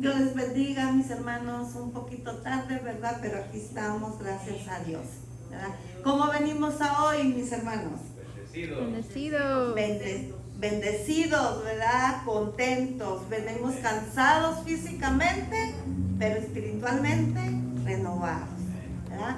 Dios les bendiga, mis hermanos, un poquito tarde, ¿verdad? Pero aquí estamos, gracias a Dios, ¿verdad? ¿Cómo venimos a hoy, mis hermanos? Bendecidos. Bendecidos, ¿verdad? Contentos. Venimos cansados físicamente, pero espiritualmente renovados, ¿verdad?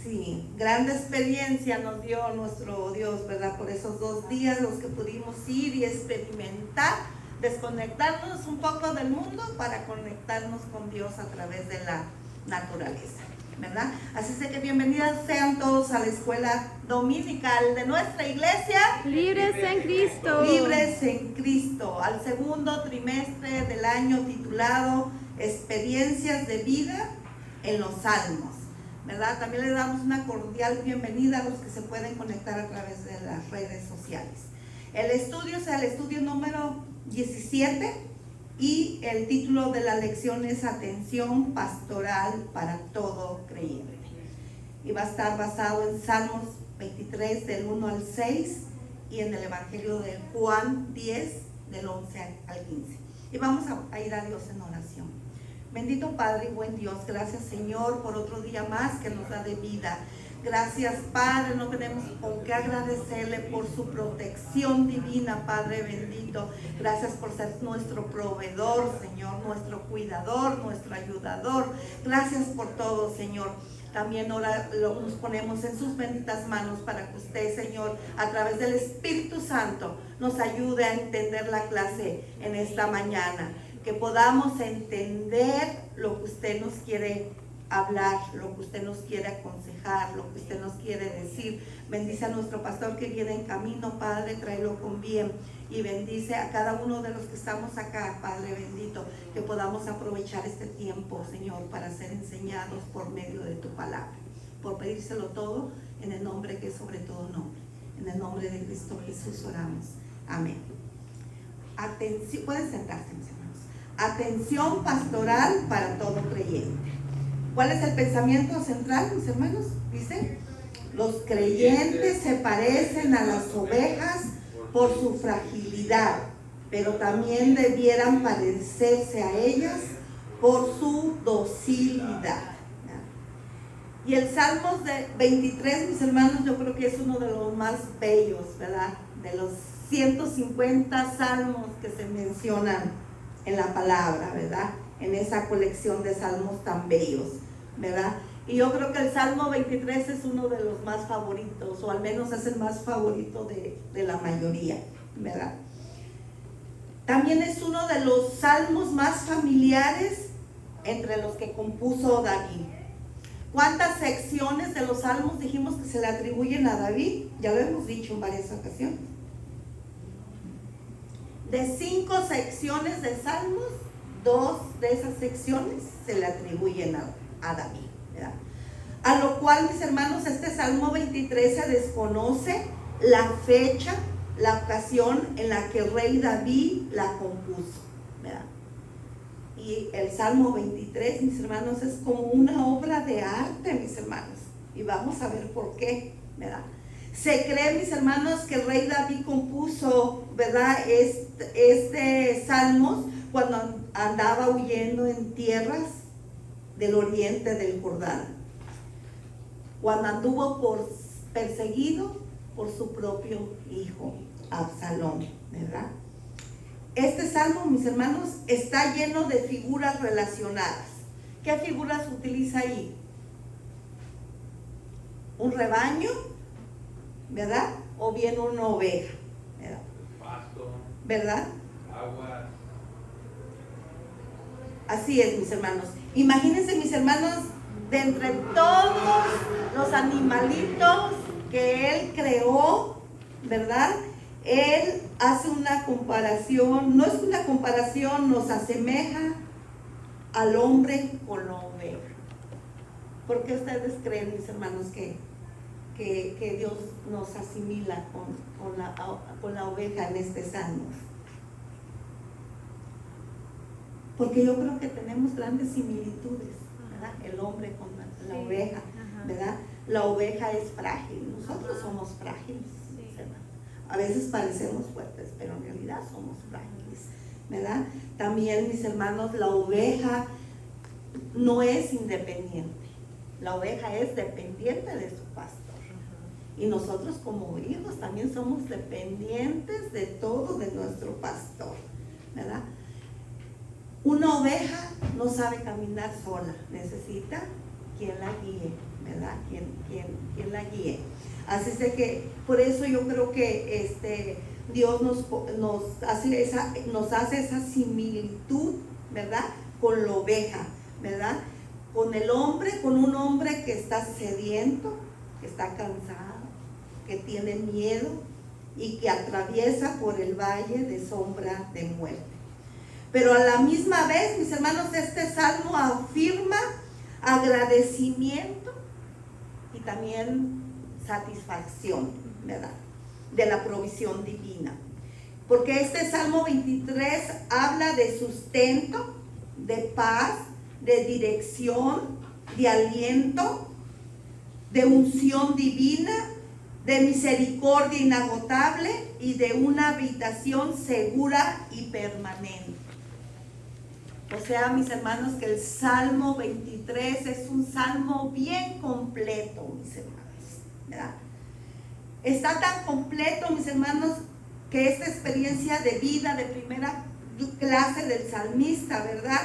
Sí, grande experiencia nos dio nuestro Dios, ¿verdad? Por esos 2 días los que pudimos ir y experimentar, desconectarnos un poco del mundo para conectarnos con Dios a través de la naturaleza, ¿verdad? Así que bienvenidas sean todos a la escuela dominical de nuestra iglesia. Libres en Cristo. Libres en Cristo, al segundo trimestre del año titulado Experiencias de vida en los Salmos, ¿verdad? También le damos una cordial bienvenida a los que se pueden conectar a través de las redes sociales. El estudio es el estudio número 17 y el título de la lección es Atención Pastoral para todo creyente. Y va a estar basado en Salmos 23 del 1 al 6 y en el Evangelio de Juan 10 del 11 al 15. Y vamos a ir a Dios en oración. Bendito Padre y buen Dios, gracias Señor por otro día más que nos da de vida. Gracias Padre, no tenemos con qué agradecerle por su protección divina, Padre bendito. Gracias por ser nuestro proveedor, Señor, nuestro cuidador, nuestro ayudador. Gracias por todo, Señor. También ahora nos ponemos en sus benditas manos para que usted, Señor, a través del Espíritu Santo, nos ayude a entender la clase en esta mañana. Que podamos entender lo que usted nos quiere hablar, lo que usted nos quiere aconsejar, lo que usted nos quiere decir. Bendice a nuestro pastor que viene en camino, Padre, tráelo con bien. Y bendice a cada uno de los que estamos acá, Padre bendito, que podamos aprovechar este tiempo, Señor, para ser enseñados por medio de tu palabra. Por pedírselo todo en el nombre que es sobre todo nombre. En el nombre de Cristo Jesús oramos. Amén. Atención, pueden sentarse, mis hermanos. Atención pastoral para todo creyente. ¿Cuál es el pensamiento central, mis hermanos? Dice, los creyentes se parecen a las ovejas por su fragilidad, pero también debieran parecerse a ellas por su docilidad. Y el Salmos de 23, mis hermanos, yo creo que es uno de los más bellos, ¿verdad? De los 150 salmos que se mencionan en la palabra, ¿verdad? En esa colección de salmos tan bellos, ¿verdad? Y yo creo que el Salmo 23 es uno de los más favoritos, o al menos es el más favorito de la mayoría, ¿verdad? También es uno de los salmos más familiares entre los que compuso David. ¿Cuántas secciones de los salmos dijimos que se le atribuyen a David? Ya lo hemos dicho en varias ocasiones. De 5 secciones de salmos, 2 de esas secciones se le atribuyen a David, ¿verdad? A lo cual, mis hermanos, este Salmo 23 se desconoce la fecha, la ocasión en la que el rey David la compuso, ¿verdad? Y el Salmo 23, mis hermanos, es como una obra de arte, mis hermanos. Y vamos a ver por qué, ¿verdad? Se cree, mis hermanos, que el rey David compuso, ¿verdad?, este Salmos cuando andaba huyendo en tierras del oriente del Jordán. Cuando anduvo perseguido por su propio hijo, Absalón, ¿verdad? Este salmo, mis hermanos, está lleno de figuras relacionadas. ¿Qué figuras utiliza ahí? Un rebaño, ¿verdad? O bien una oveja, ¿verdad? Pasto, ¿verdad? agua. Así es, mis hermanos. Imagínense, mis hermanos, de entre todos los animalitos que él creó, ¿verdad? Él hace una comparación, no es una comparación, nos asemeja al hombre con la oveja. ¿Por qué ustedes creen, mis hermanos, que Dios nos asimila con la oveja en este salmo? Porque yo creo que tenemos grandes similitudes, ¿verdad? El hombre con la oveja, ¿verdad? La oveja es frágil, nosotros somos frágiles, ¿verdad? A veces parecemos fuertes, pero en realidad somos frágiles, ¿verdad? También, mis hermanos, la oveja no es independiente. La oveja es dependiente de su pastor. Y nosotros como hijos también somos dependientes de todo de nuestro pastor, ¿verdad? Una oveja no sabe caminar sola, necesita quien la guíe, ¿verdad? Quien la guíe. Así es de que, por eso yo creo que Dios nos hace esa similitud, ¿verdad? Con la oveja, ¿verdad? Con un hombre que está sediento, que está cansado, que tiene miedo y que atraviesa por el valle de sombra de muerte. Pero a la misma vez, mis hermanos, este salmo afirma agradecimiento y también satisfacción, ¿verdad? De la provisión divina. Porque este Salmo 23 habla de sustento, de paz, de dirección, de aliento, de unción divina, de misericordia inagotable y de una habitación segura y permanente. O sea, mis hermanos, que el Salmo 23 es un salmo bien completo, mis hermanos, ¿verdad? Está tan completo, mis hermanos, que esta experiencia de vida de primera clase del salmista, ¿verdad?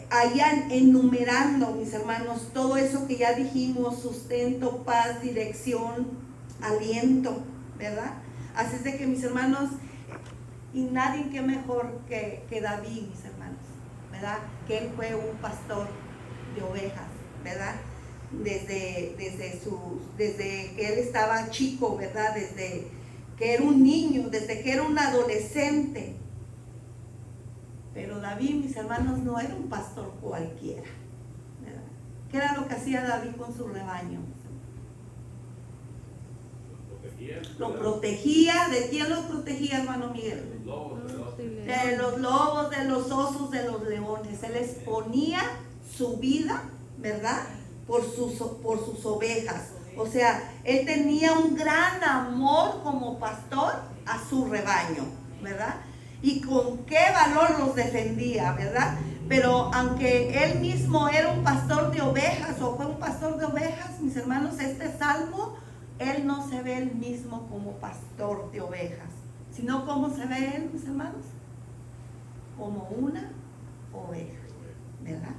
Allá enumerando, mis hermanos, todo eso que ya dijimos: sustento, paz, dirección, aliento, ¿verdad? Así es de que, mis hermanos, y nadie que mejor que David, mis hermanos, ¿verdad? Que él fue un pastor de ovejas, ¿verdad? Desde que él estaba chico, ¿verdad? Desde que era un niño, desde que era un adolescente. Pero David, mis hermanos, no era un pastor cualquiera, ¿verdad? ¿Qué era lo que hacía David con su rebaño? Lo protegía. ¿De quién lo protegía, hermano Miguel? De los lobos, de los osos, de los leones. Él exponía su vida, ¿verdad? Por sus ovejas. O sea, él tenía un gran amor como pastor a su rebaño, ¿verdad? Y con qué valor los defendía, ¿verdad? Pero aunque él mismo era un pastor de ovejas o fue un pastor de ovejas, mis hermanos, este salmo, él no se ve él mismo como pastor de ovejas, sino como se ve él, mis hermanos, como una oveja, ¿verdad?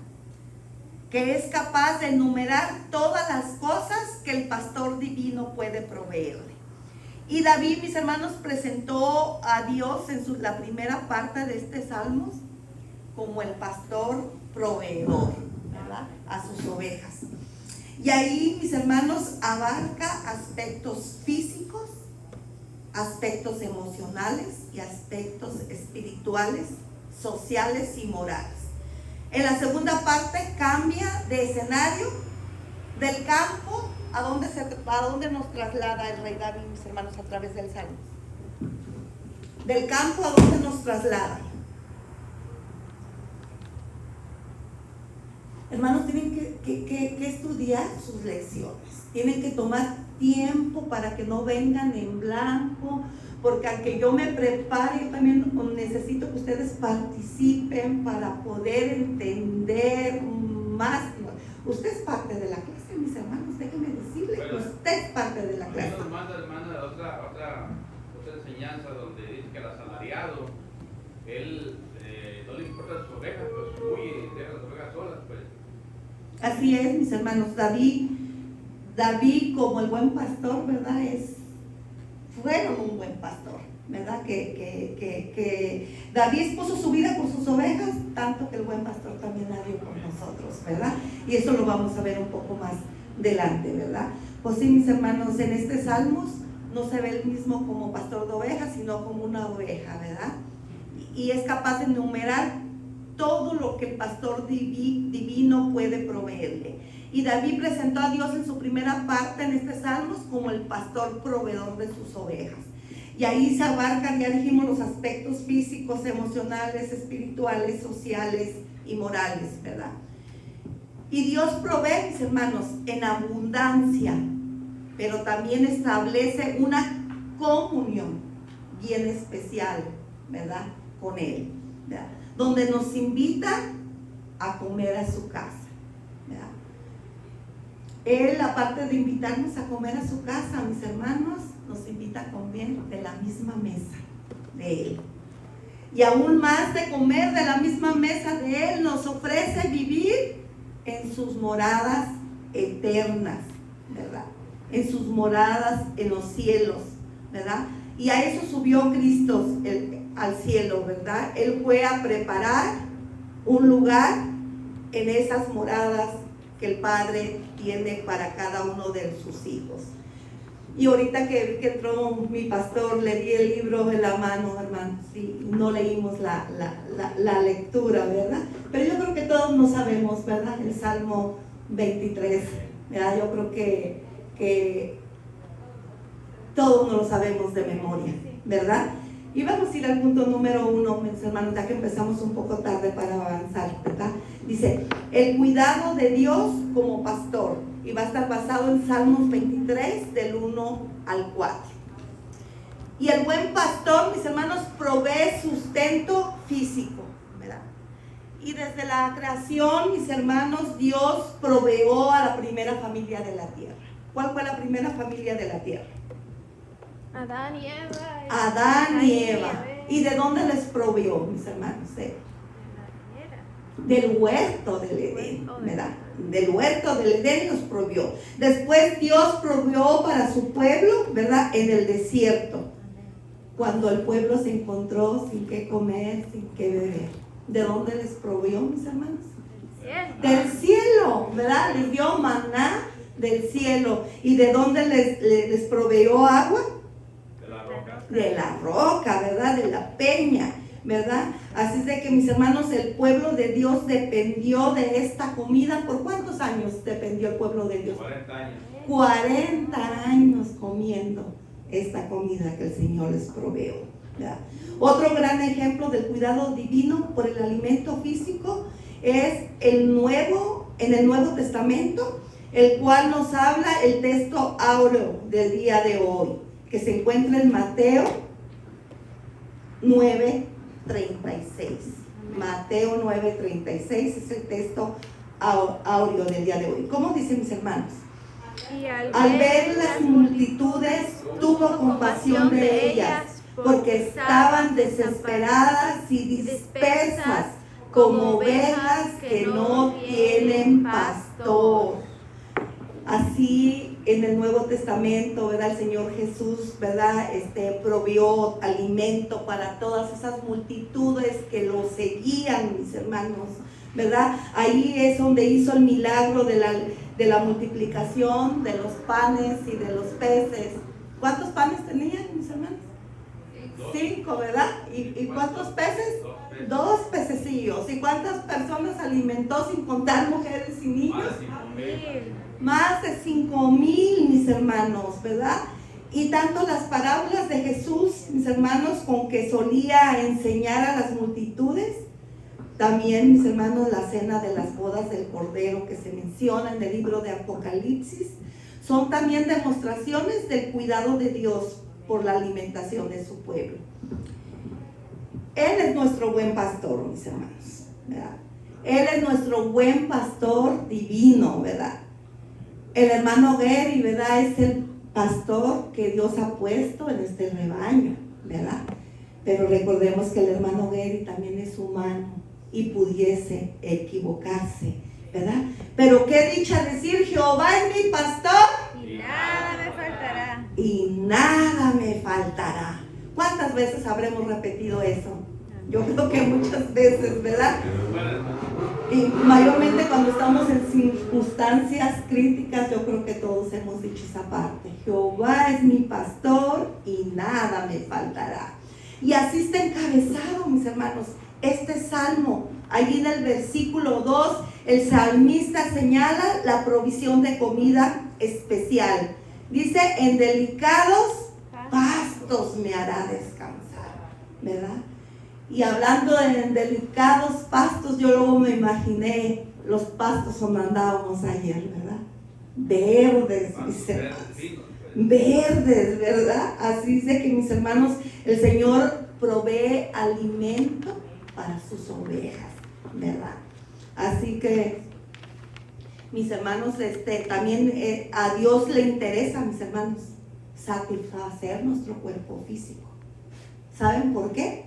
Que es capaz de enumerar todas las cosas que el pastor divino puede proveerle. Y David, mis hermanos, presentó a Dios en la primera parte de este salmo como el pastor proveedor, ¿verdad? A sus ovejas. Y ahí, mis hermanos, abarca aspectos físicos, aspectos emocionales y aspectos espirituales, sociales y morales. En la segunda parte cambia de escenario del campo a dónde nos traslada el rey David, mis hermanos, a través del Salmo. Del campo a dónde nos traslada. Hermanos, tienen que estudiar sus lecciones. Tienen que tomar tiempo para que no vengan en blanco, porque aunque yo me prepare, yo también necesito que ustedes participen para poder entender más. Usted es parte de la clase, mis hermanos, déjenme decirle que usted es parte de la clase. Nos manda, hermana, otra enseñanza donde dice que el asalariado, él no le importa sus ovejas, pues huye y deja las ovejas solas, pues. Así es, mis hermanos. David como el buen pastor, ¿verdad? Fueron un buen pastor, ¿verdad? Que David puso su vida por sus ovejas, tanto que el buen pastor también la dio por nosotros, ¿verdad? Y eso lo vamos a ver un poco más delante, ¿verdad? Pues sí, mis hermanos, en este Salmos no se ve el mismo como pastor de ovejas, sino como una oveja, ¿verdad? Y es capaz de enumerar todo lo que el pastor divino puede proveerle. Y David presentó a Dios en su primera parte en este Salmos como el pastor proveedor de sus ovejas. Y ahí se abarcan, ya dijimos, los aspectos físicos, emocionales, espirituales, sociales y morales, ¿verdad? Y Dios provee, mis hermanos, en abundancia, pero también establece una comunión bien especial, ¿verdad? Con Él. ¿verdad? Donde nos invita a comer a su casa, ¿verdad? Él, aparte de invitarnos a comer a su casa, mis hermanos, nos invita a comer de la misma mesa de Él. Y aún más de comer de la misma mesa de Él, nos ofrece vivir en sus moradas eternas, ¿verdad? En sus moradas en los cielos, ¿verdad? Y a eso subió Cristo al cielo, ¿verdad? Él fue a preparar un lugar en esas moradas que el Padre tiene para cada uno de sus hijos. Y ahorita que entró mi pastor, le di el libro en la mano, hermanos, y no leímos la lectura, ¿verdad? Pero yo creo que todos no sabemos, ¿verdad? El Salmo 23, ¿verdad? Yo creo que todos no lo sabemos de memoria, ¿verdad? Y vamos a ir al punto número 1, mis hermanos, ya que empezamos un poco tarde para avanzar, ¿verdad? Dice, el cuidado de Dios como pastor, y va a estar basado en Salmos 23, del 1 al 4. Y el buen pastor, mis hermanos, provee sustento físico, ¿verdad? Y desde la creación, mis hermanos, Dios proveó a la primera familia de la tierra. ¿Cuál fue la primera familia de la tierra? Adán y Eva. Adán y Eva. ¿Y de dónde les proveó, mis hermanos? Del huerto del Edén, ¿verdad? Del huerto del Edén nos provió. Después Dios provió para su pueblo, ¿verdad? En el desierto, cuando el pueblo se encontró sin qué comer, sin qué beber. ¿De dónde les provió, mis hermanos? Del cielo, ¿verdad? Les dio maná del cielo. ¿Y de dónde les proveyó agua? De la roca. De la roca, ¿verdad? De la peña, ¿verdad? Así es de que, mis hermanos, el pueblo de Dios dependió de esta comida. ¿Por cuántos años dependió el pueblo de Dios? 40 años. 40 años comiendo esta comida que el Señor les proveó, ¿verdad? Otro gran ejemplo del cuidado divino por el alimento físico es en el Nuevo Testamento, el cual nos habla el texto áureo del día de hoy, que se encuentra en Mateo 9:36. Mateo 9:36 es el texto áureo del día de hoy. ¿Cómo dicen, mis hermanos? Y Al ver las multitudes, tuvo compasión de ellas, porque estaban desesperadas y dispersas como ovejas que no tienen pastor. Así en el Nuevo Testamento, ¿verdad? El Señor Jesús, ¿verdad? Provió alimento para todas esas multitudes que lo seguían, mis hermanos, ¿verdad? Ahí es donde hizo el milagro de la multiplicación de los panes y de los peces. ¿Cuántos panes tenían, mis hermanos? 5, ¿verdad? ¿Y cuántos peces? 2 pececillos. ¿Y cuántas personas alimentó sin contar mujeres y niños? Más de 5,000, mis hermanos, ¿verdad? Y tanto las parábolas de Jesús, mis hermanos, con que solía enseñar a las multitudes, también, mis hermanos, la cena de las bodas del Cordero que se menciona en el libro de Apocalipsis, son también demostraciones del cuidado de Dios por la alimentación de su pueblo. Él es nuestro buen pastor, mis hermanos, ¿verdad? Él es nuestro buen pastor divino, ¿verdad? El hermano Gary, ¿verdad? Es el pastor que Dios ha puesto en este rebaño, ¿verdad? Pero recordemos que el hermano Gary también es humano y pudiese equivocarse, ¿verdad? Pero qué dicha decir, Jehová es mi pastor Y nada me faltará. y nada me faltará. ¿Cuántas veces habremos repetido eso? Yo creo que muchas veces, ¿verdad? Y mayormente cuando estamos en circunstancias críticas, yo creo que todos hemos dicho esa parte. Jehová es mi pastor y nada me faltará. Y así está encabezado, mis hermanos, este salmo. Allí en el versículo 2, el salmista señala la provisión de comida especial. Dice, en delicados pastos me hará descansar, ¿verdad? Y hablando de delicados pastos, yo luego me imaginé los pastos donde andábamos ayer, ¿verdad? Verdes, mis hermanos. Verdes, ¿verdad? Así dice que, mis hermanos, el Señor provee alimento para sus ovejas, ¿verdad? Así que, mis hermanos, también a Dios le interesa, mis hermanos, satisfacer nuestro cuerpo físico. ¿Saben por qué?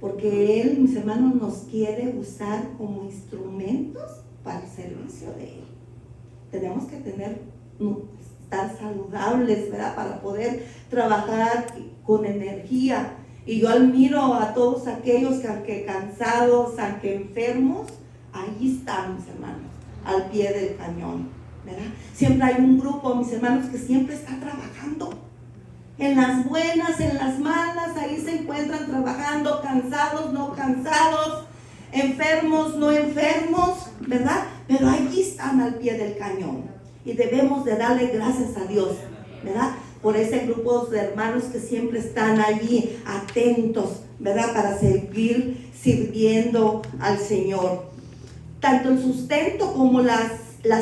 Porque Él, mis hermanos, nos quiere usar como instrumentos para el servicio de Él. Tenemos que estar saludables, ¿verdad? Para poder trabajar con energía. Y yo admiro a todos aquellos que aunque cansados, aunque enfermos, ahí están, mis hermanos, al pie del cañón, ¿verdad? Siempre hay un grupo, mis hermanos, que siempre está trabajando. En las buenas, en las malas, ahí se encuentran trabajando, cansados, no cansados, enfermos, no enfermos, ¿verdad? Pero allí están al pie del cañón. Y debemos de darle gracias a Dios, ¿verdad? Por ese grupo de hermanos que siempre están allí atentos, ¿verdad? Para seguir sirviendo al Señor. Tanto el sustento como la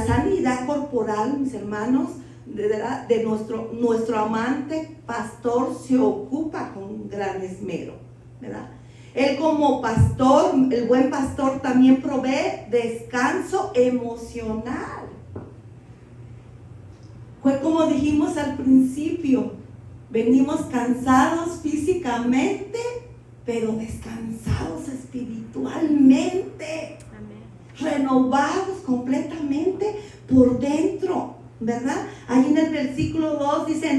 sanidad corporal, mis hermanos, de nuestro amante pastor se ocupa con gran esmero, ¿verdad? Él como pastor, el buen pastor, también provee descanso emocional. Fue como dijimos al principio, venimos cansados físicamente, pero descansados espiritualmente, renovados completamente por dentro, ¿verdad? Ahí en el versículo 2 dice,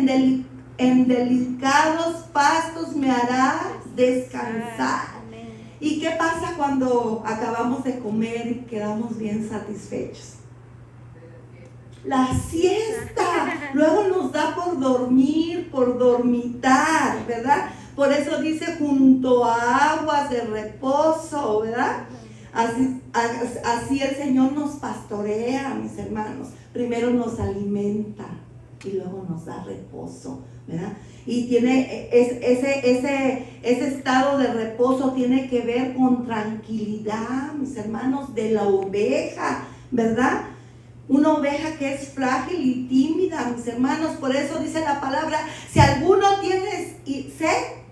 en delicados pastos me hará descansar. ¿Y qué pasa cuando acabamos de comer y quedamos bien satisfechos? La siesta. Luego nos da por dormir, por dormitar, ¿verdad? Por eso dice junto a aguas de reposo, ¿verdad? Así el Señor nos pastorea, mis hermanos. Primero nos alimenta y luego nos da reposo, ¿verdad? Y tiene ese estado de reposo tiene que ver con tranquilidad, mis hermanos, de la oveja, ¿verdad? Una oveja que es frágil y tímida, mis hermanos. Por eso dice la palabra, si alguno tiene sed,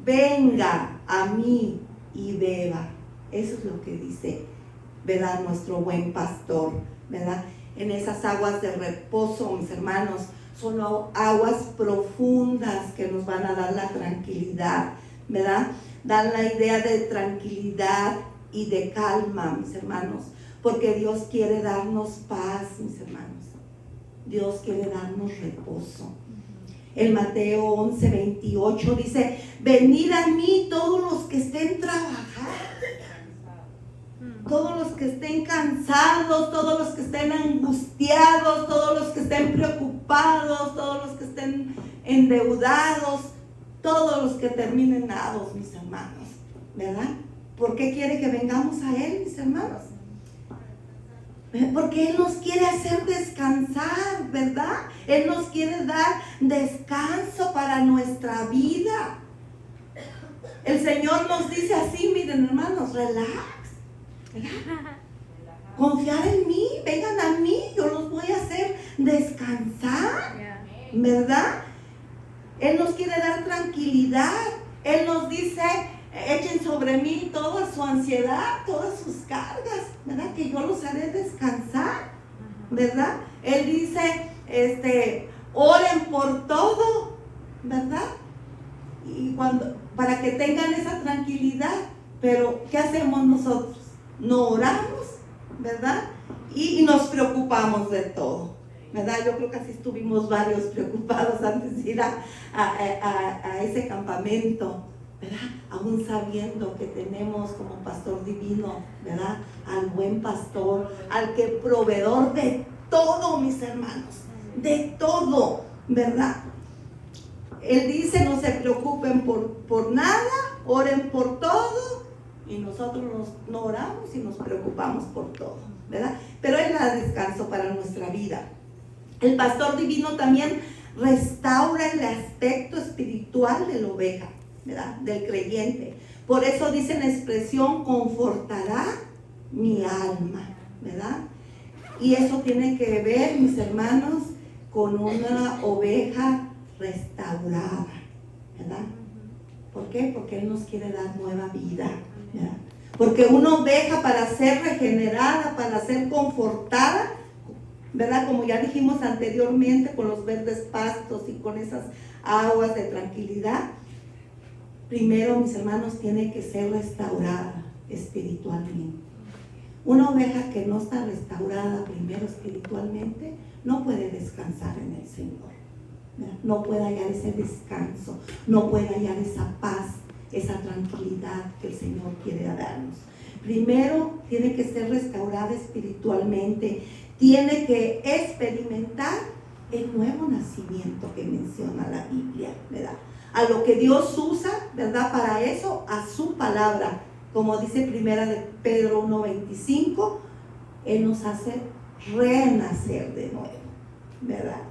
venga a mí y beba. Eso es lo que dice, ¿verdad? Nuestro buen pastor, ¿verdad? En esas aguas de reposo, mis hermanos, son aguas profundas que nos van a dar la tranquilidad, ¿verdad? Dan la idea de tranquilidad y de calma, mis hermanos, porque Dios quiere darnos paz, mis hermanos. Dios quiere darnos reposo. En Mateo 11:28 dice, venid a mí todos los que estén trabajando, todos los que estén cansados, todos los que estén angustiados, todos los que estén preocupados, todos los que estén endeudados, todos los que terminen dados, mis hermanos, ¿verdad? ¿Por qué quiere que vengamos a Él, mis hermanos? Porque Él nos quiere hacer descansar, ¿verdad? Él nos quiere dar descanso para nuestra vida. El Señor nos dice así, miren hermanos, relax, ¿verdad? Confiar en mí, vengan a mí, yo los voy a hacer descansar, ¿verdad? Él nos quiere dar tranquilidad. Él nos dice, echen sobre mí toda su ansiedad, todas sus cargas, ¿verdad? Que yo los haré descansar, ¿verdad? Él dice, oren por todo, ¿verdad? Y para que tengan esa tranquilidad. Pero ¿qué hacemos nosotros? No oramos, ¿verdad? Y nos preocupamos de todo, ¿verdad? Yo creo que así estuvimos varios preocupados antes de ir a ese campamento, ¿verdad? Aún sabiendo que tenemos como pastor divino, ¿verdad? Al buen pastor, al que proveedor de todo, mis hermanos, de todo, ¿verdad? Él dice, no se preocupen por nada, oren por todo, y nosotros no oramos y nos preocupamos por todo, ¿verdad? Pero Él da descanso para nuestra vida. El pastor divino también restaura el aspecto espiritual de la oveja, ¿verdad? Del creyente. Por eso dice en la expresión, confortará mi alma, ¿verdad? Y eso tiene que ver, mis hermanos, con una oveja restaurada, ¿verdad? ¿Por qué? Porque Él nos quiere dar nueva vida, ¿verdad? Porque una oveja, para ser regenerada, para ser confortada, ¿verdad? Como ya dijimos anteriormente, con los verdes pastos y con esas aguas de tranquilidad, primero, mis hermanos, tiene que ser restaurada espiritualmente. Una oveja que no está restaurada primero espiritualmente no puede descansar en el Señor, ¿verdad? No puede hallar ese descanso, no puede hallar esa paz, esa tranquilidad que el Señor quiere darnos. Primero tiene que ser restaurada espiritualmente, tiene que experimentar el nuevo nacimiento que menciona la Biblia, ¿verdad? A lo que Dios usa, ¿verdad? Para eso, a su palabra, como dice primera de Pedro 1:25, Él nos hace renacer de nuevo, ¿verdad?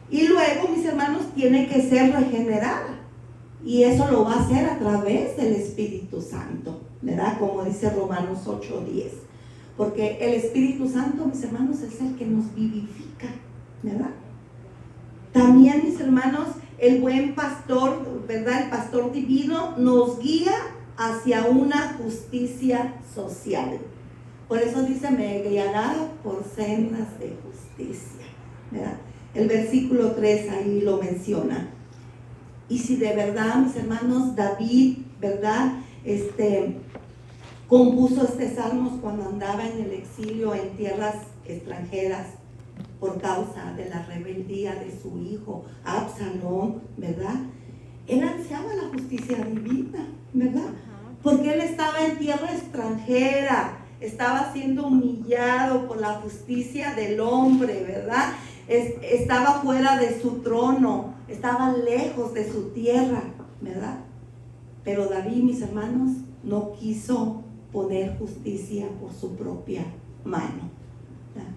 Y luego, mis hermanos, tiene que ser regenerada. Y eso lo va a hacer a través del Espíritu Santo, ¿verdad? Como dice Romanos 8:10. Porque el Espíritu Santo, mis hermanos, es el que nos vivifica, ¿verdad? También, mis hermanos, el buen pastor, ¿verdad? El pastor divino nos guía hacia una justicia social. Por eso dice, me guiará por sendas de justicia, ¿verdad? El versículo 3 ahí lo menciona. Y si de verdad, mis hermanos, David, ¿verdad? Compuso salmos cuando andaba en el exilio en tierras extranjeras por causa de la rebeldía de su hijo Absalón, ¿verdad? Él ansiaba la justicia divina, ¿verdad? Porque él estaba en tierra extranjera, estaba siendo humillado por la justicia del hombre, ¿verdad? Estaba fuera de su trono, estaba lejos de su tierra, ¿verdad? Pero David, mis hermanos, no quiso poner justicia por su propia mano, ¿verdad?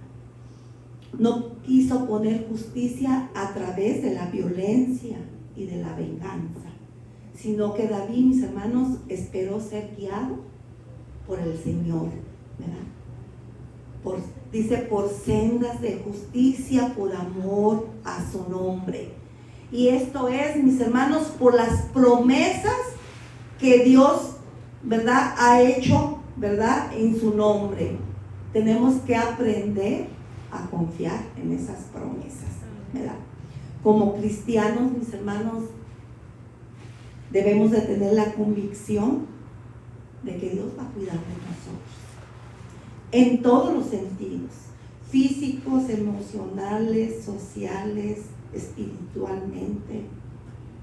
No quiso poner justicia a través de la violencia y de la venganza, sino que David, mis hermanos, esperó ser guiado por el Señor, ¿verdad? Dice, por sendas de justicia, por amor a su nombre. Y esto es, mis hermanos, por las promesas que Dios, ¿verdad?, ha hecho, ¿verdad?, en su nombre. Tenemos que aprender a confiar en esas promesas, ¿verdad? Como cristianos, mis hermanos, debemos de tener la convicción de que Dios va a cuidar de nosotros en todos los sentidos, físicos, emocionales, sociales, espiritualmente,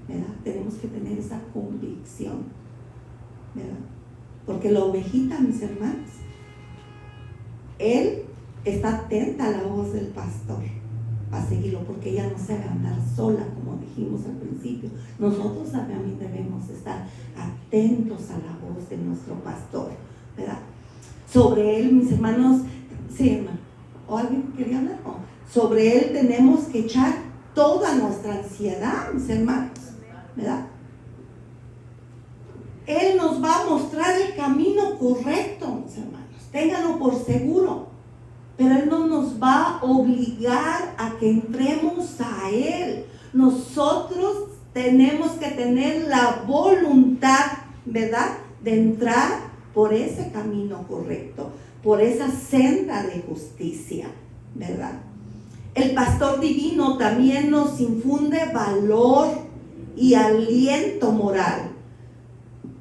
¿verdad? Tenemos que tener esa convicción, ¿verdad? Porque la ovejita, mis hermanos, él está atenta a la voz del pastor a seguirlo, porque ella no se va a andar sola, como dijimos al principio. Nosotros también debemos estar atentos a la voz de nuestro pastor, ¿verdad? Sobre él, mis hermanos, sí, hermano, ¿o alguien quería hablar? Oh. Sobre él tenemos que echar toda nuestra ansiedad, mis hermanos, ¿verdad? Él nos va a mostrar el camino correcto, mis hermanos, ténganlo por seguro. Pero Él no nos va a obligar a que entremos a Él. Nosotros tenemos que tener la voluntad, ¿verdad?, de entrar por ese camino correcto, por esa senda de justicia, ¿verdad? El pastor divino también nos infunde valor y aliento moral.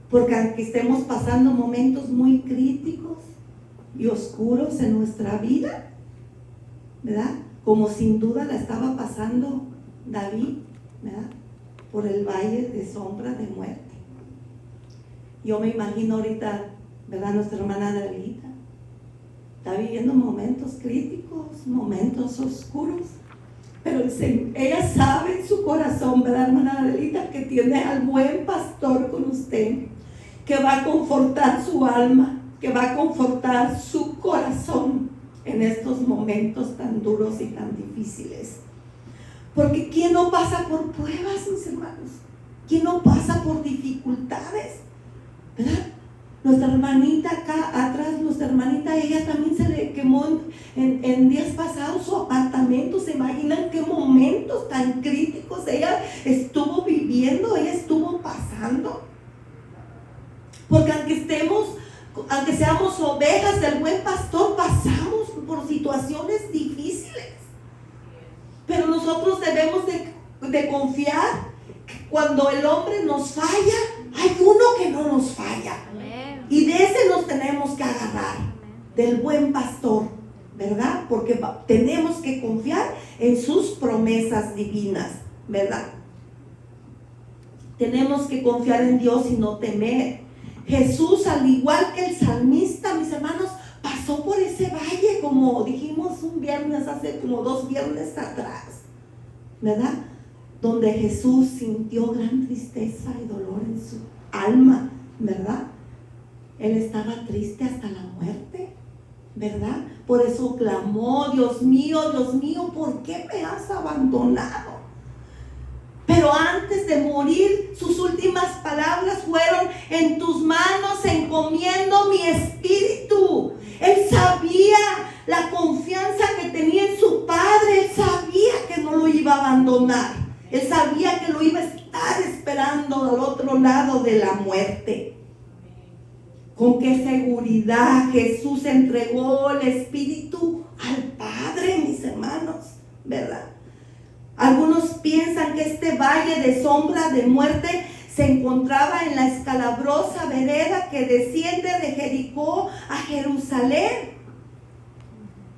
Porque aunque estemos pasando momentos muy críticos y oscuros en nuestra vida, ¿verdad? Como sin duda la estaba pasando David, ¿verdad?, por el valle de sombra de muerte. Yo me imagino ahorita, ¿verdad?, nuestra hermana Adelita está viviendo momentos críticos, momentos oscuros, pero ella sabe en su corazón, ¿verdad, hermana Adelita?, que tiene al buen pastor con usted, que va a confortar su alma, que va a confortar su corazón en estos momentos tan duros y tan difíciles. Porque ¿quién no pasa por pruebas, mis hermanos? ¿Quién no pasa por dificultades? ¿Verdad? Nuestra hermanita acá atrás, nuestra hermanita, ella también se le quemó en días pasados su apartamento. ¿Se imaginan qué momentos tan críticos ella estuvo viviendo, ella estuvo pasando? pasando. Porque aunque seamos ovejas del buen pastor, pasamos por situaciones difíciles. Pero nosotros debemos de confiar que cuando el hombre nos falla, hay uno que no nos falla. Amén. Y de ese nos tenemos que agarrar, del buen pastor, ¿verdad? Porque tenemos que confiar en sus promesas divinas, ¿verdad? Tenemos que confiar en Dios y no temer. Jesús, al igual que el salmista, mis hermanos, pasó por ese valle, como dijimos un viernes, hace como 2 viernes atrás, ¿verdad? Donde Jesús sintió gran tristeza y dolor en su alma, ¿verdad? Él estaba triste hasta la muerte, ¿verdad? Por eso clamó: Dios mío, ¿por qué me has abandonado? Pero antes de morir, sus últimas palabras fueron: en tus manos encomiendo mi espíritu. Él sabía la confianza que tenía en su Padre. Él sabía que no lo iba a abandonar. Él sabía que lo iba a estar esperando al otro lado de la muerte. Con qué seguridad Jesús entregó el espíritu al Padre, mis hermanos, ¿verdad? Algunos piensan que este valle de sombra de muerte se encontraba en la escabrosa vereda que desciende de Jericó a Jerusalén.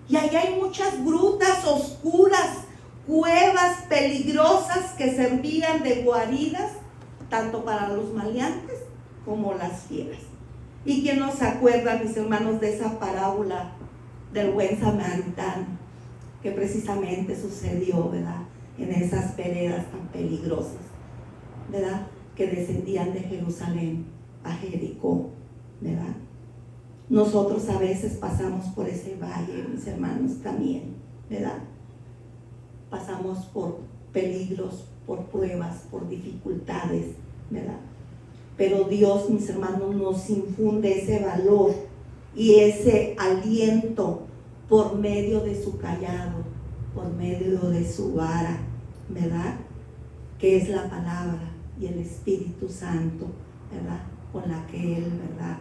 Y allá hay muchas grutas oscuras, cuevas peligrosas que servían de guaridas tanto para los maleantes como las fieras. ¿Y quién nos acuerda, mis hermanos, de esa parábola del buen samaritano que precisamente sucedió, ¿verdad?, en esas veredas tan peligrosas, ¿verdad?, que descendían de Jerusalén a Jericó, ¿verdad? Nosotros a veces pasamos por ese valle, mis hermanos, también, ¿verdad? Pasamos por peligros, por pruebas, por dificultades, ¿verdad? Pero Dios, mis hermanos, nos infunde ese valor y ese aliento por medio de su cayado, por medio de su vara, ¿verdad?, que es la palabra y el Espíritu Santo, ¿verdad?, con la que Él, ¿verdad?,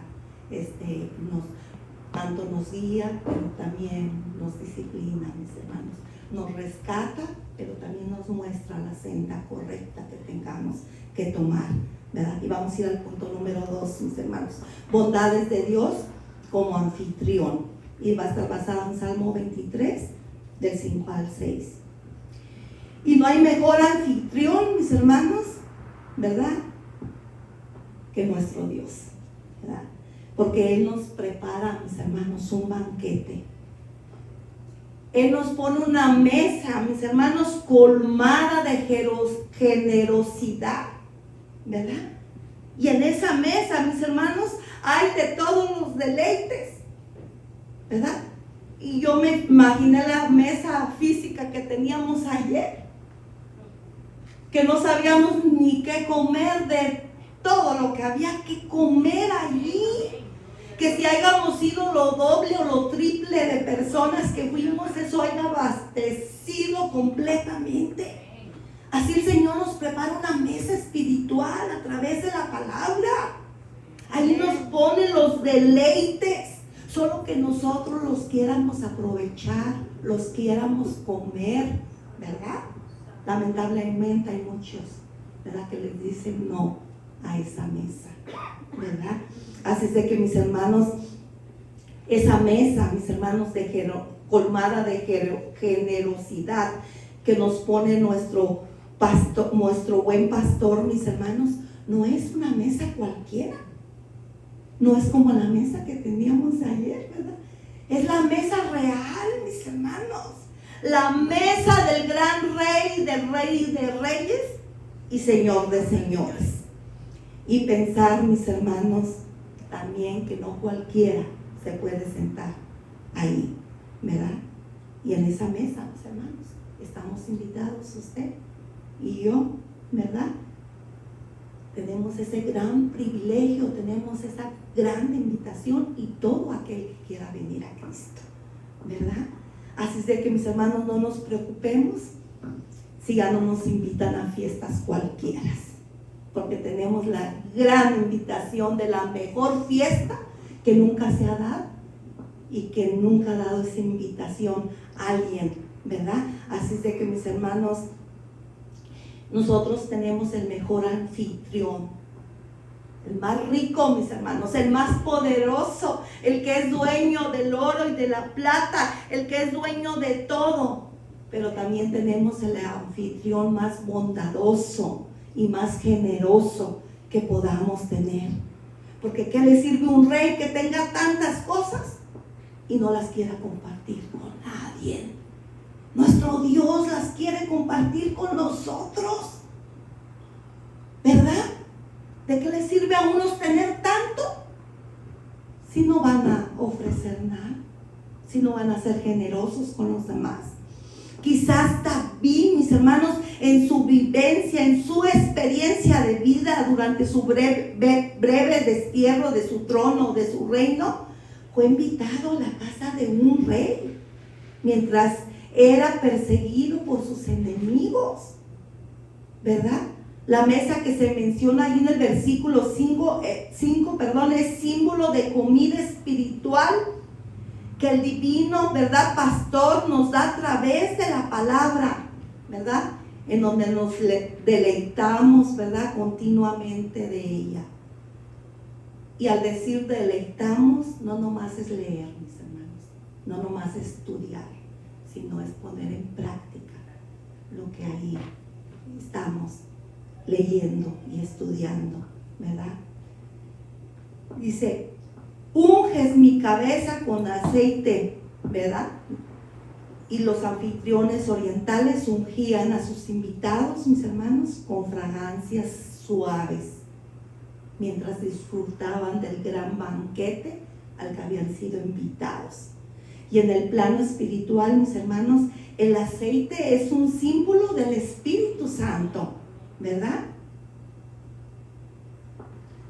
tanto nos guía, pero también nos disciplina, mis hermanos, nos rescata, pero también nos muestra la senda correcta que tengamos que tomar, ¿verdad? Y vamos a ir al punto número 2, mis hermanos: bondades de Dios como anfitrión, y va a estar basado en Salmo 23, del 5 al 6. Y no hay mejor anfitrión, mis hermanos, ¿verdad?, que nuestro Dios, ¿verdad? Porque Él nos prepara, mis hermanos, un banquete. Él nos pone una mesa, mis hermanos, colmada de generosidad, ¿verdad? Y en esa mesa, mis hermanos, hay de todos los deleites, ¿verdad? Y yo me imaginé la mesa física que teníamos ayer, que no sabíamos ni qué comer de todo lo que había que comer allí, que si hayamos sido lo doble o lo triple de personas que fuimos, eso haya abastecido completamente. Así el Señor nos prepara una mesa espiritual a través de la palabra. Ahí nos pone los deleites, solo que nosotros los quieramos aprovechar, los quieramos comer, ¿verdad? Lamentablemente hay muchos, ¿verdad?, que les dicen no a esa mesa, ¿verdad? Así es de que, mis hermanos, esa mesa, mis hermanos, colmada de generosidad que nos pone nuestro buen pastor, mis hermanos, no es una mesa cualquiera. No es como la mesa que teníamos ayer, ¿verdad? Es la mesa real, mis hermanos. La mesa del gran rey, del rey de reyes y señor de señores. Y pensar, mis hermanos, también que no cualquiera se puede sentar ahí, ¿verdad? Y en esa mesa, mis hermanos, estamos invitados usted y yo, ¿verdad? Tenemos ese gran privilegio, tenemos esa gran invitación y todo aquel que quiera venir a Cristo, ¿verdad? Así es de que, mis hermanos, no nos preocupemos si ya no nos invitan a fiestas cualquiera, porque tenemos la gran invitación de la mejor fiesta que nunca se ha dado y que nunca ha dado esa invitación a alguien, ¿verdad? Así es de que, mis hermanos, nosotros tenemos el mejor anfitrión, el más rico, mis hermanos, el más poderoso, el que es dueño del oro y de la plata, el que es dueño de todo. Pero también tenemos el anfitrión más bondadoso y más generoso que podamos tener. Porque ¿qué le sirve un rey que tenga tantas cosas y no las quiera compartir con nadie? Nuestro Dios las quiere compartir con nosotros, ¿verdad? ¿De qué le sirve a unos tener tanto si no van a ofrecer nada? Si no van a ser generosos con los demás. Quizás David, mis hermanos, en su vivencia, en su experiencia de vida durante su breve destierro de su trono, de su reino, fue invitado a la casa de un rey mientras era perseguido por sus enemigos, ¿verdad? La mesa que se menciona ahí en el versículo 5, es símbolo de comida espiritual que el divino, ¿verdad?, pastor nos da a través de la palabra, ¿verdad?, en donde nos deleitamos, ¿verdad?, continuamente de ella. Y al decir deleitamos, no nomás es leer, mis hermanos, no nomás es estudiar, sino es poner en práctica lo que ahí estamos leyendo y estudiando, ¿verdad? Dice, unges mi cabeza con aceite, ¿verdad? Y los anfitriones orientales ungían a sus invitados, mis hermanos, con fragancias suaves, mientras disfrutaban del gran banquete al que habían sido invitados. Y en el plano espiritual, mis hermanos, el aceite es un símbolo del Espíritu Santo, ¿verdad?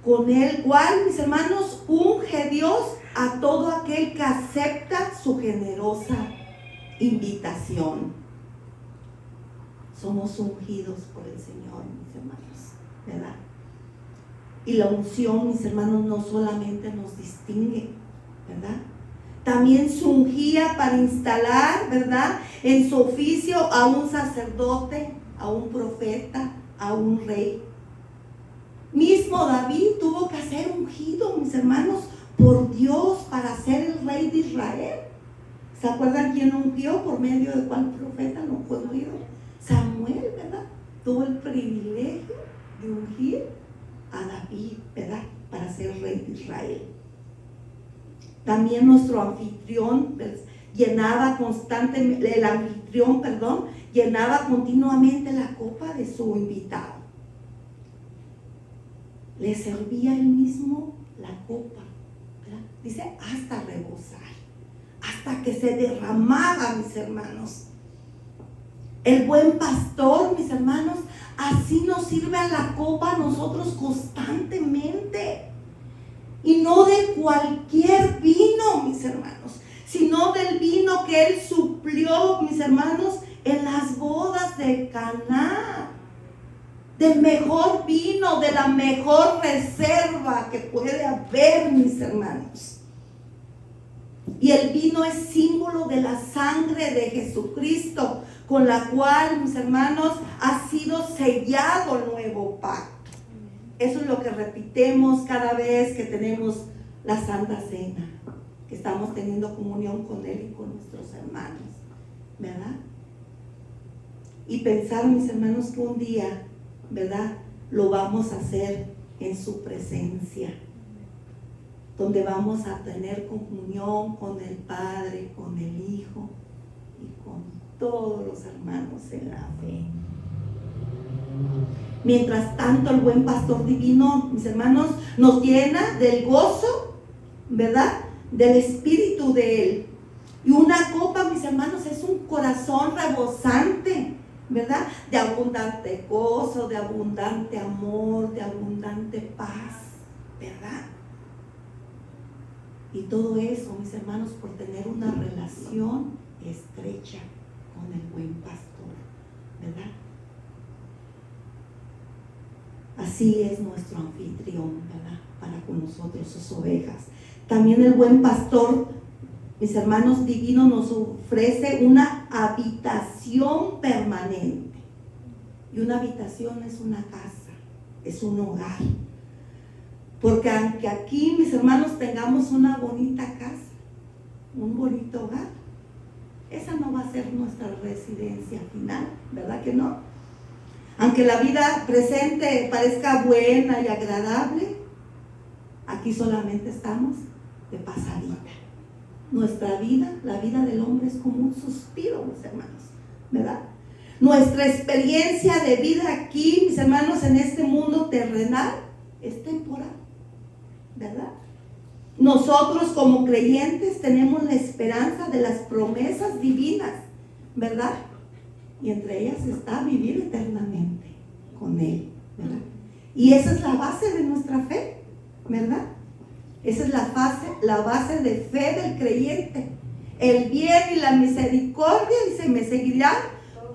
Con el cual, mis hermanos, unge Dios a todo aquel que acepta su generosa invitación. Somos ungidos por el Señor, mis hermanos, ¿verdad? Y la unción, mis hermanos, no solamente nos distingue, ¿verdad? También se ungía para instalar, ¿verdad?, en su oficio a un sacerdote, a un profeta, a un rey. Mismo David tuvo que ser ungido, mis hermanos, por Dios para ser el rey de Israel. ¿Se acuerdan quién ungió? ¿Por medio de cuál profeta no fue ungido? Samuel, ¿verdad? Tuvo el privilegio de ungir a David, ¿verdad?, para ser rey de Israel. También nuestro anfitrión llenaba continuamente la copa de su invitado. Le servía él mismo la copa, ¿verdad? Dice, hasta rebosar, hasta que se derramaba, mis hermanos. El buen pastor, mis hermanos, así nos sirve a la copa a nosotros constantemente. Y no de cualquier vino, mis hermanos, sino del vino que él suplió, mis hermanos, en las bodas de Caná. Del mejor vino, de la mejor reserva que puede haber, mis hermanos. Y el vino es símbolo de la sangre de Jesucristo, con la cual, mis hermanos, ha sido sellado el nuevo pacto. Eso es lo que repitemos cada vez que tenemos la Santa Cena, que estamos teniendo comunión con Él y con nuestros hermanos, ¿verdad? Y pensar, mis hermanos, que un día, ¿verdad?, lo vamos a hacer en su presencia, donde vamos a tener comunión con el Padre, con el Hijo y con todos los hermanos en la fe. Mientras tanto, el buen pastor divino, mis hermanos, nos llena del gozo, ¿verdad?, del espíritu de Él. Y una copa, mis hermanos, es un corazón rebosante, ¿verdad?, de abundante gozo, de abundante amor, de abundante paz, ¿verdad? Y todo eso, mis hermanos, por tener una relación estrecha con el buen pastor, ¿verdad? Así así es nuestro anfitrión, ¿verdad? Para con nosotros, sus ovejas. También el buen pastor, mis hermanos, divino, nos ofrece una habitación permanente. Y una habitación es una casa, es un hogar. Porque aunque aquí, mis hermanos, tengamos una bonita casa, un bonito hogar, esa no va a ser nuestra residencia final, ¿verdad que no? Aunque la vida presente parezca buena y agradable, aquí solamente estamos de pasadita. Nuestra vida, la vida del hombre es como un suspiro, mis hermanos, ¿verdad? Nuestra experiencia de vida aquí, mis hermanos, en este mundo terrenal, es temporal, ¿verdad? Nosotros como creyentes tenemos la esperanza de las promesas divinas, ¿verdad? Y entre ellas está vivir eternamente con Él, ¿verdad? Y esa es la base de nuestra fe, ¿verdad? Esa es la base de fe del creyente. El bien y la misericordia, dice, me seguirán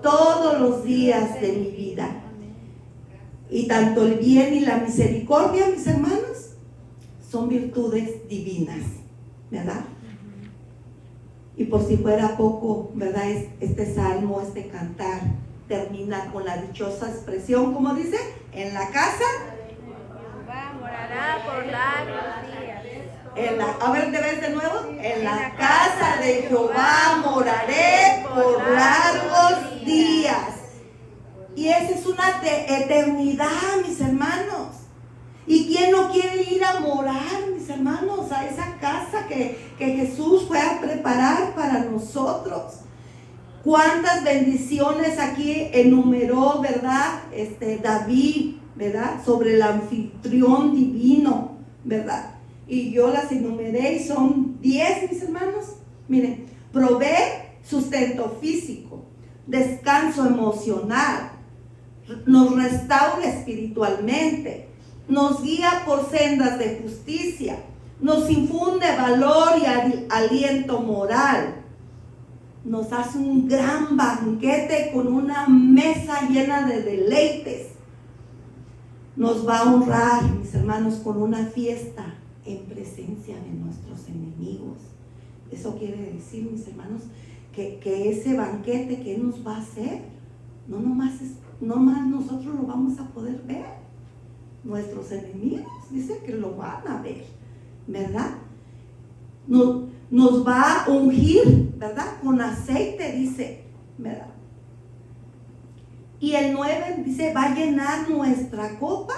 todos los días de mi vida. Y tanto el bien y la misericordia, mis hermanos, son virtudes divinas, ¿verdad? Y por si fuera poco, ¿verdad? Este salmo, este cantar, termina con la dichosa expresión, como dice, en la casa Jehová morará por largos días. A ver, ¿te ves de nuevo? En la casa de Jehová moraré por largos días. Y esa es una eternidad, mis hermanos. ¿Y quién no quiere ir a morar, mis hermanos, a esa casa que Jesús fue a preparar para nosotros? Cuántas bendiciones aquí enumeró, ¿verdad? David, ¿verdad? Sobre el anfitrión divino, ¿verdad? Y yo las enumeré y son 10, mis hermanos. Miren, provee sustento físico, descanso emocional, nos restaura espiritualmente, nos guía por sendas de justicia, nos infunde valor y aliento moral, nos hace un gran banquete con una mesa llena de deleites, nos va a honrar, mis hermanos, con una fiesta en presencia de nuestros enemigos. Eso quiere decir, mis hermanos, que ese banquete que Él nos va a hacer, no más nosotros lo vamos a poder ver. Nuestros enemigos, dice que lo van a ver, ¿verdad? Nos va a ungir, ¿verdad? Con aceite, dice, ¿verdad? Y el 9 dice, va a llenar nuestra copa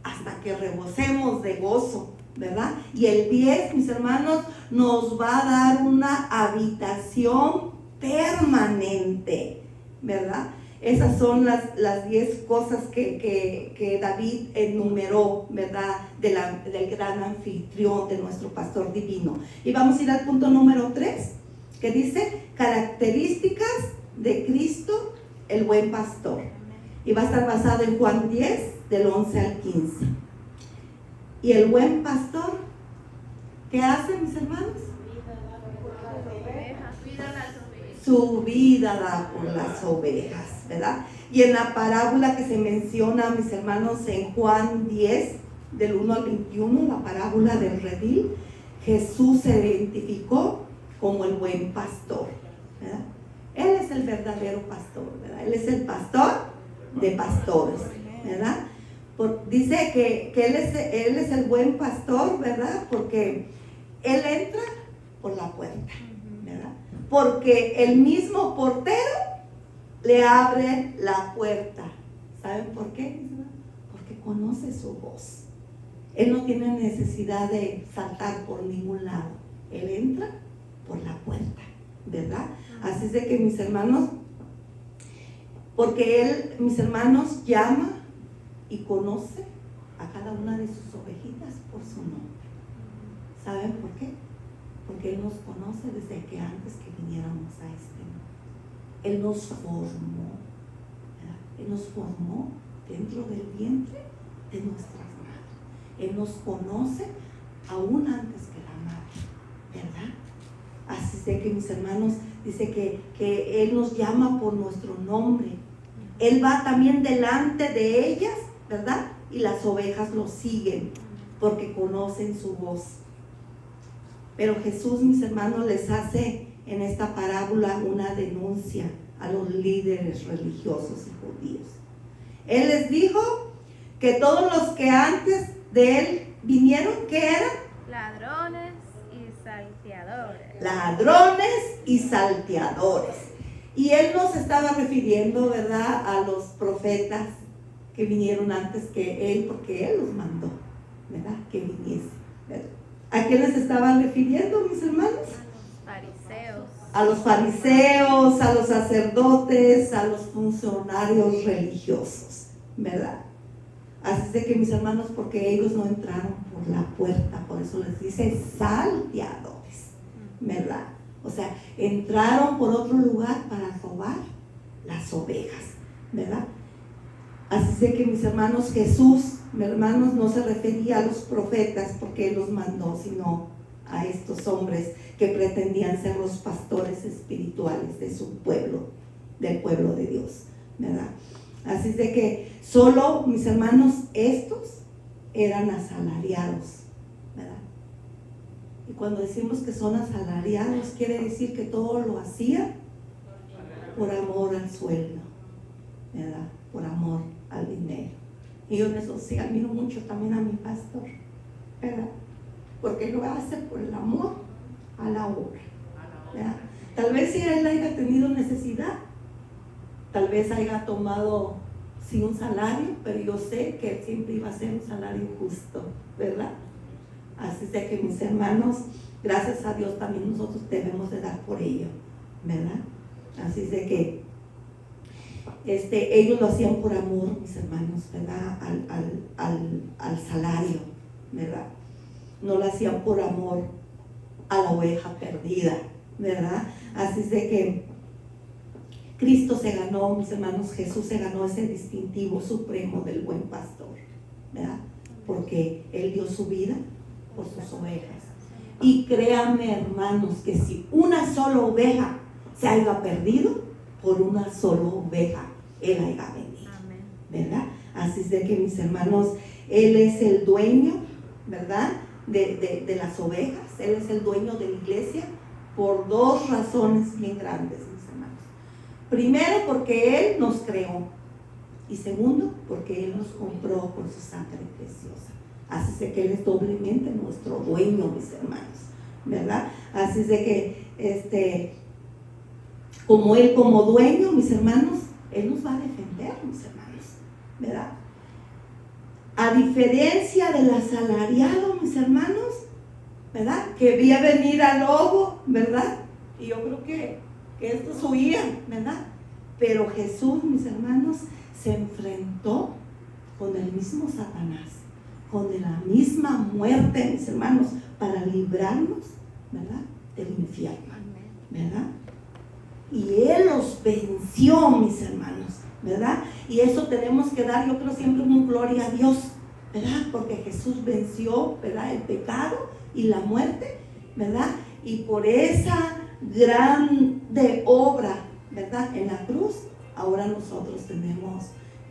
hasta que rebosemos de gozo, ¿verdad? Y el 10, mis hermanos, nos va a dar una habitación permanente, ¿verdad? Esas son las 10 cosas que David enumeró, ¿verdad? Del gran anfitrión, de nuestro pastor divino. Y vamos a ir al punto número 3, que dice, características de Cristo, el buen pastor. Y va a estar basado en Juan 10, del 11 al 15. Y el buen pastor, ¿qué hace, mis hermanos? Su vida da por las ovejas, ¿verdad? Y en la parábola que se menciona, mis hermanos, en Juan 10, del 1 al 21, la parábola del redil, Jesús se identificó como el buen pastor, ¿verdad? Él es el verdadero pastor, ¿verdad? Él es el pastor de pastores, ¿verdad? Dice que él es el buen pastor, ¿verdad? Porque Él entra por la puerta, ¿verdad? Porque el mismo portero le abre la puerta. ¿Saben por qué? Porque conoce su voz. Él no tiene necesidad de saltar por ningún lado. Él entra por la puerta, ¿verdad? Así es de que, mis hermanos, porque Él, mis hermanos, llama y conoce a cada una de sus ovejitas por su nombre. ¿Saben por qué? Porque Él nos conoce desde que antes que viniéramos a este mundo. Él nos formó, ¿verdad? Él nos formó dentro del vientre de nuestras madres. Él nos conoce aún antes que la madre, ¿verdad? Así es de que, mis hermanos, dice que Él nos llama por nuestro nombre. Él va también delante de ellas, ¿verdad? y las ovejas lo siguen porque conocen su voz. Pero Jesús, mis hermanos, les hace en esta parábola una denuncia a los líderes religiosos y judíos. Él les dijo que todos los que antes de él vinieron, ¿qué eran? Ladrones y salteadores. Ladrones y salteadores. Y él nos estaba refiriendo, ¿verdad?, a los profetas que vinieron antes que él, porque él los mandó, ¿verdad?, que viniese, ¿verdad? ¿A quién les estaba refiriendo, mis hermanos? Fariseos. A los fariseos, a los sacerdotes, a los funcionarios religiosos, ¿verdad? Así de que, mis hermanos, porque ellos no entraron por la puerta, por eso les dice salteadores, ¿verdad? O sea, entraron por otro lugar para robar las ovejas, ¿verdad? Así de que, mis hermanos, Jesús, mis hermanos, no se refería a los profetas porque él los mandó, sino a estos hombres que pretendían ser los pastores espirituales de su pueblo, del pueblo de Dios, ¿verdad? Así de que solo, mis hermanos, estos eran asalariados, ¿verdad? Y cuando decimos que son asalariados, quiere decir que todo lo hacían por amor al sueldo, ¿verdad? Por amor al dinero. Y yo en eso sí admiro mucho también a mi pastor, ¿verdad? Porque lo hace por el amor a la obra, ¿verdad? Tal vez si él haya tenido necesidad, tal vez haya tomado sí un salario, pero yo sé que siempre iba a ser un salario justo, ¿verdad? Así es de que, mis hermanos, gracias a Dios también nosotros debemos de dar por ello, ¿verdad? Así es de que ellos lo hacían por amor, mis hermanos, ¿verdad? Al salario, ¿verdad? No lo hacían por amor a la oveja perdida, ¿verdad? Así es de que Cristo se ganó, mis hermanos, Jesús se ganó ese distintivo supremo del buen pastor, ¿verdad? Porque él dio su vida por sus ovejas. Y créanme, hermanos, que si una sola oveja se haya perdido, por una sola oveja él haya venido, ¿verdad? Así es de que, mis hermanos, él es el dueño, ¿verdad?, de las ovejas. Él es el dueño de la iglesia por dos razones bien grandes, mis hermanos. Primero, porque él nos creó, y segundo, porque él nos compró con su sangre preciosa. Así es de que él es doblemente nuestro dueño, mis hermanos, ¿verdad? Así es de que como él, como dueño, mis hermanos, él nos va a defender, mis hermanos, ¿verdad? A diferencia del asalariado, mis hermanos, ¿verdad?, que veía venir al lobo, ¿verdad? Y yo creo que estos huían, ¿verdad? Pero Jesús, mis hermanos, se enfrentó con el mismo Satanás, con la misma muerte, mis hermanos, para librarnos, ¿verdad?, del infierno, ¿verdad? Y él los venció, mis hermanos, ¿verdad? Y eso tenemos que dar, yo creo, siempre una gloria a Dios, ¿verdad? Porque Jesús venció, ¿verdad?, el pecado y la muerte, ¿verdad? Y por esa grande obra, ¿verdad?, en la cruz, ahora nosotros tenemos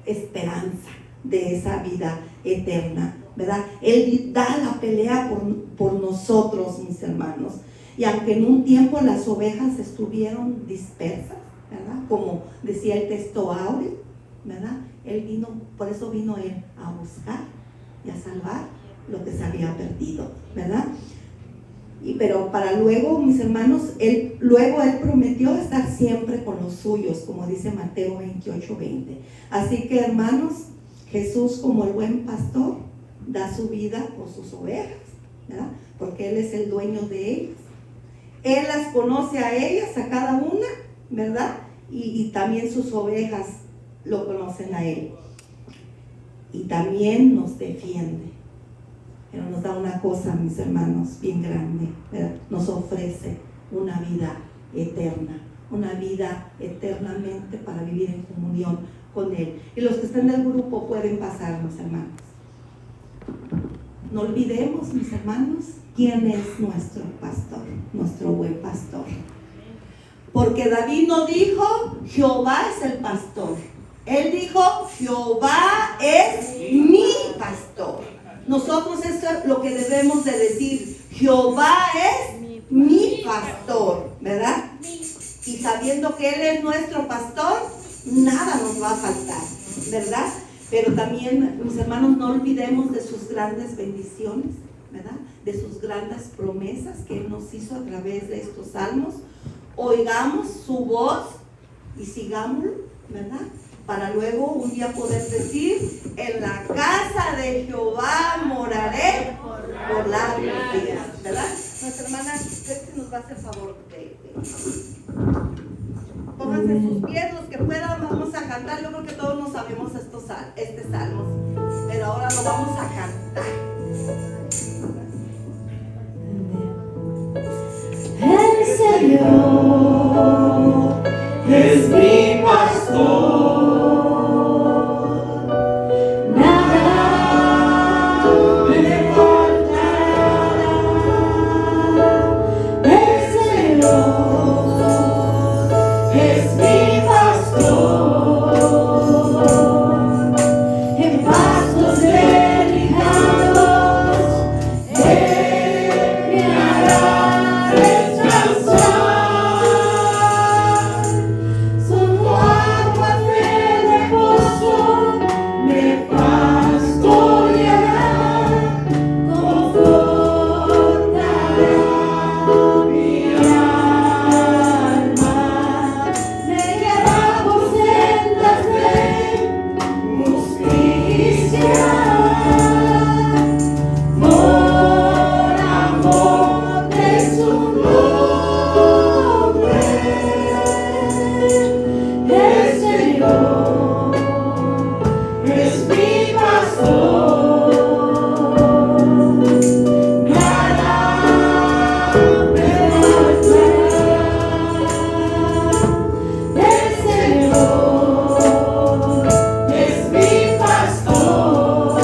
esperanza de esa vida eterna, ¿verdad? Él da la pelea por nosotros, mis hermanos. Y aunque en un tiempo las ovejas estuvieron dispersas, ¿verdad?, como decía el texto áureo, ¿verdad?, él vino, por eso vino él a buscar y a salvar lo que se había perdido, ¿verdad? Pero para luego, mis hermanos, él prometió estar siempre con los suyos, como dice Mateo 28:20. Así que, hermanos, Jesús, como el buen pastor, da su vida por sus ovejas, ¿verdad?, porque él es el dueño de ellas. Él las conoce a ellas, a cada una, ¿verdad? Y también sus ovejas lo conocen a él. Y también nos defiende. Pero nos da una cosa, mis hermanos, bien grande, ¿verdad? Nos ofrece una vida eterna, una vida eternamente para vivir en comunión con él. Y los que están en el grupo pueden pasar, mis hermanos. No olvidemos, mis hermanos, quién es nuestro pastor, nuestro buen pastor. Porque David no dijo, Jehová es el pastor. Él dijo, Jehová es mi pastor. Nosotros eso es lo que debemos de decir. Jehová es mi pastor, ¿verdad? Y sabiendo que Él es nuestro pastor, nada nos va a faltar, ¿verdad? Pero también, mis hermanos, no olvidemos de sus grandes bendiciones, ¿verdad? De sus grandes promesas que Él nos hizo a través de estos salmos. Oigamos su voz y sigámoslo, ¿verdad? Para luego un día poder decir: en la casa de Jehová moraré por largos días, ¿verdad? Nuestra hermana nos va a hacer favor de pónganse sus pies, los que puedan, vamos a cantar. Yo creo que todos nos sabemos este salmo, pero ahora lo vamos a cantar. El Señor es mi pastor, nada me faltará. El Señor es mi pastor, en pastos delicados Él me hará descansar. Son aguas de reposo, me pastoreará, confortará mi alma, me guiará por sendas de justicia, por amor de su nombre. El Señor es mi pastor, nada me faltará. El Señor es mi pastor,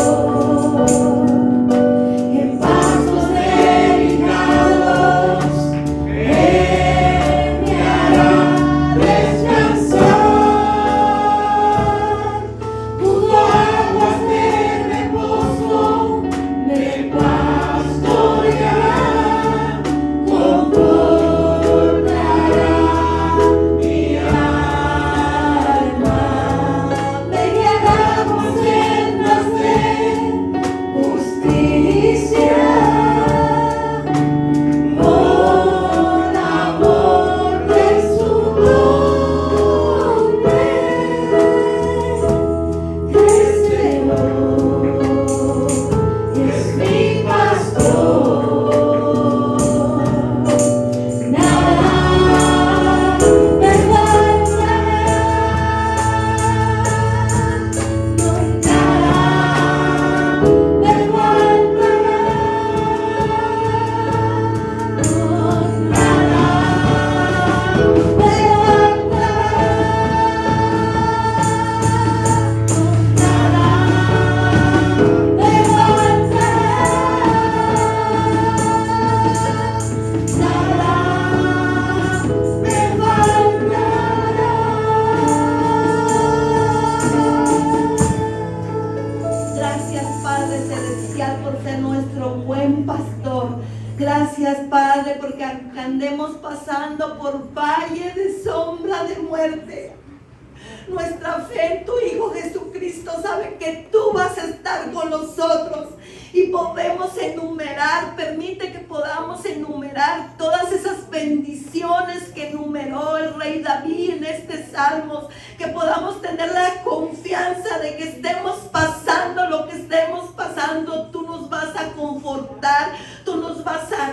en pastos delicados Él me hará descansar. Junto a aguas de reposo me pastoreará, confortará mi alma, me guiará por sendas de justicia, por amor de su nombre. El Señor es mi pastor, nada me faltará, no, nada me faltará, no, nada me Gracias, Padre Celestial, por ser nuestro buen pastor. Gracias, Padre, porque aunque andemos pasando por valle de sombra de muerte, nuestra fe en tu Hijo Jesucristo sabe que tú vas a estar con nosotros y podemos enumerar, permite que podamos enumerar todas esas bendiciones que enumeró el rey David en este Salmos, que podamos tener la confianza de que estemos pasando lo que estemos pasando, tú nos vas a confortar, tú nos vas a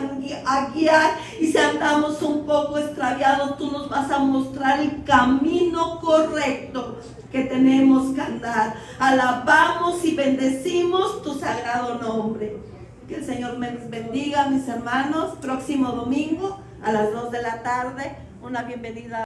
guiar, y si andamos un poco extraviados, tú nos vas a mostrar el camino correcto que tenemos que andar. Alabamos y bendecimos tu sagrado nombre. Que el Señor me bendiga, mis hermanos. Próximo domingo a las 2 de la tarde, una bienvenida.